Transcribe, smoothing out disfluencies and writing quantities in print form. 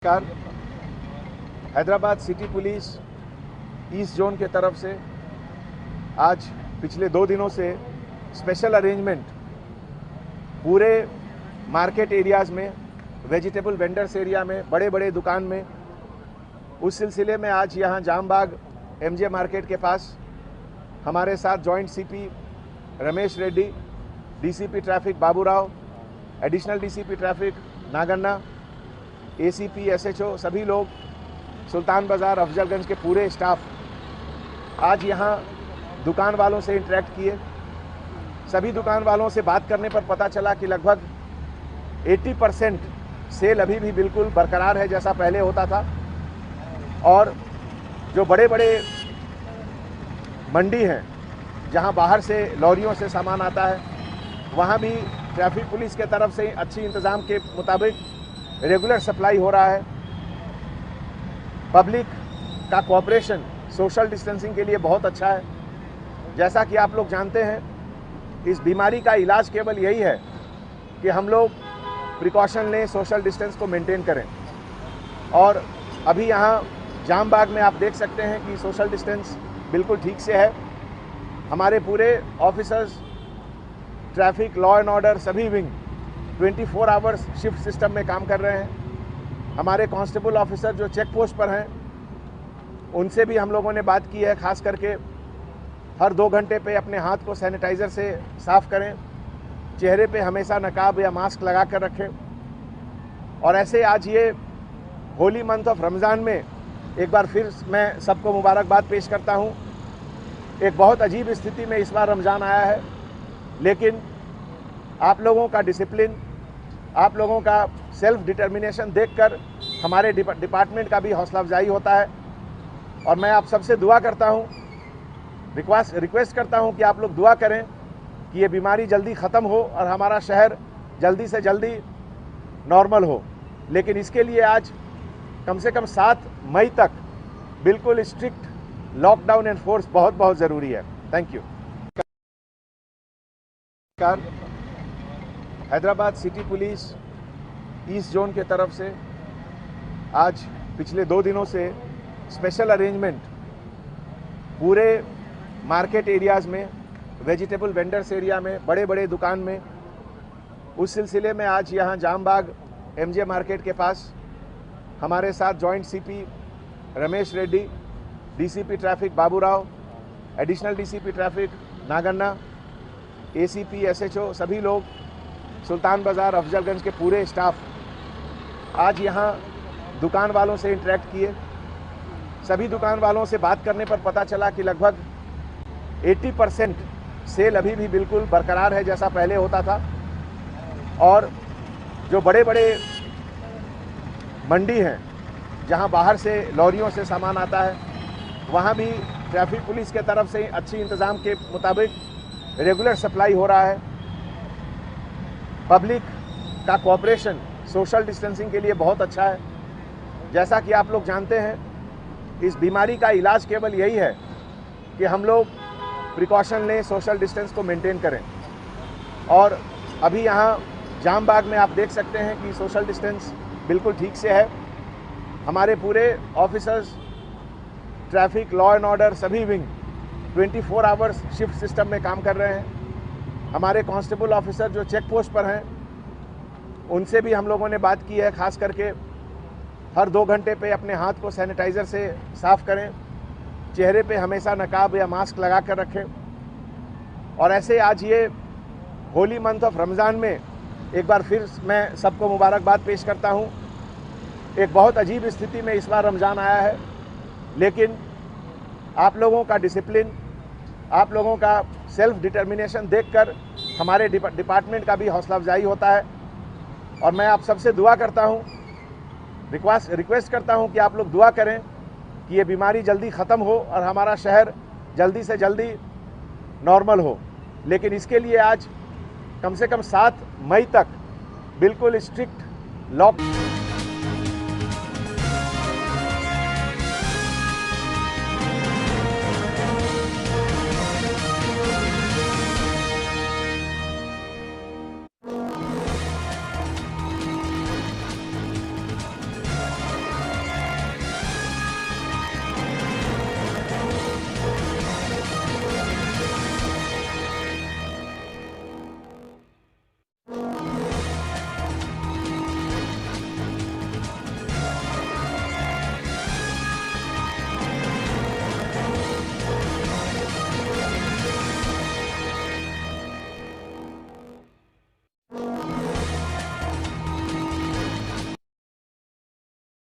Car Hyderabad city police east zone के तरफ से आज पिछले 2 दिनों से स्पेशल अरेंजमेंट पूरे मार्केट एरियाज़ में, वेजिटेबल वेंडर्स एरिया में, बड़े बड़े दुकान में, उस सिलसिले में आज यहाँ जामबाग एमजे मार्केट के पास हमारे साथ joint CP Ramesh Reddy, DCP traffic Baburao, additional DCP traffic Naganna, ACP, SHO सभी लोग, सुल्तान बाज़ार, अफजलगंज के पूरे स्टाफ आज यहाँ दुकान वालों से इंटरेक्ट किए। सभी दुकान वालों से बात करने पर पता चला कि लगभग 80% सेल अभी भी बिल्कुल बरकरार है जैसा पहले होता था। और जो बड़े बड़े मंडी हैं जहाँ बाहर से लॉरियों से सामान आता है, वहाँ भी ट्रैफिक पुलिस के तरफ से अच्छी इंतज़ाम के मुताबिक रेगुलर सप्लाई हो रहा है। पब्लिक का कोऑपरेशन सोशल डिस्टेंसिंग के लिए बहुत अच्छा है। जैसा कि आप लोग जानते हैं, इस बीमारी का इलाज केवल यही है कि हम लोग प्रिकॉशन लें, सोशल डिस्टेंस को मेंटेन करें। और अभी यहाँ जामबाग में आप देख सकते हैं कि सोशल डिस्टेंस बिल्कुल ठीक से है। हमारे पूरे officers, traffic, law and order सभी विंग 24 आवर्स शिफ्ट सिस्टम में काम कर रहे हैं। हमारे कांस्टेबल ऑफिसर जो चेक पोस्ट पर हैं, उनसे भी हम लोगों ने बात की है, खास करके हर 2 घंटे पे अपने हाथ को सैनिटाइज़र से साफ़ करें, चेहरे पे हमेशा नकाब या मास्क लगा कर रखें। और ऐसे आज ये होली मंथ ऑफ रमज़ान में एक बार फिर मैं सबको मुबारकबाद पेश करता हूँ। एक बहुत अजीब स्थिति में इस बार रमज़ान आया है, लेकिन आप लोगों का डिसिप्लिन, आप लोगों का सेल्फ डिटर्मिनेशन देखकर हमारे डिपार्टमेंट का भी हौसला अफजाई होता है। और मैं आप सबसे दुआ करता हूँ, रिक्वेस्ट करता हूँ कि आप लोग दुआ करें कि ये बीमारी जल्दी ख़त्म हो और हमारा शहर जल्दी से जल्दी नॉर्मल हो। लेकिन इसके लिए आज कम से कम 7 मई तक बिल्कुल स्ट्रिक्ट लॉकडाउन एनफोर्स बहुत बहुत ज़रूरी है। Thank you. Hyderabad city police east zone के तरफ से आज पिछले 2 दिनों से स्पेशल अरेंजमेंट पूरे मार्केट एरियाज़ में, वेजिटेबल वेंडर्स एरिया में, बड़े बड़े दुकान में, उस सिलसिले में आज यहाँ जामबाग एमजे मार्केट के पास हमारे साथ joint CP Ramesh Reddy, DCP traffic Baburao, additional DCP traffic Naganna, ACP, SHO सभी लोग, सुल्तान बाज़ार, अफजलगंज के पूरे स्टाफ आज यहाँ दुकान वालों से इंटरेक्ट किए। सभी दुकान वालों से बात करने पर पता चला कि लगभग 80% सेल अभी भी बिल्कुल बरकरार है जैसा पहले होता था। और जो बड़े बड़े मंडी हैं जहाँ बाहर से लॉरियों से सामान आता है, वहाँ भी ट्रैफिक पुलिस के तरफ से अच्छी इंतज़ाम के मुताबिक रेगुलर सप्लाई हो रहा है। पब्लिक का कोऑपरेशन सोशल डिस्टेंसिंग के लिए बहुत अच्छा है। जैसा कि आप लोग जानते हैं, इस बीमारी का इलाज केवल यही है कि हम लोग प्रिकॉशन लें, सोशल डिस्टेंस को मेंटेन करें। और अभी यहाँ जामबाग में आप देख सकते हैं कि सोशल डिस्टेंस बिल्कुल ठीक से है। हमारे पूरे officers, traffic, law and order सभी विंग 24 आवर्स शिफ्ट सिस्टम में काम कर रहे हैं। हमारे कांस्टेबल ऑफिसर जो चेक पोस्ट पर हैं, उनसे भी हम लोगों ने बात की है, खास करके हर 2 घंटे पे अपने हाथ को सैनिटाइज़र से साफ़ करें, चेहरे पे हमेशा नकाब या मास्क लगा कर रखें। और ऐसे आज ये होली मंथ ऑफ रमज़ान में एक बार फिर मैं सबको मुबारकबाद पेश करता हूँ। एक बहुत अजीब स्थिति में इस बार रमज़ान आया है, लेकिन आप लोगों का डिसिप्लिन, आप लोगों का सेल्फ डिटर्मिनेशन देखकर हमारे डिपार्टमेंट का भी हौसला अफजाई होता है। और मैं आप सबसे दुआ करता हूँ, रिक्वेस्ट करता हूँ कि आप लोग दुआ करें कि ये बीमारी जल्दी ख़त्म हो और हमारा शहर जल्दी से जल्दी नॉर्मल हो। लेकिन इसके लिए आज कम से कम 7 मई तक बिल्कुल स्ट्रिक्ट लॉक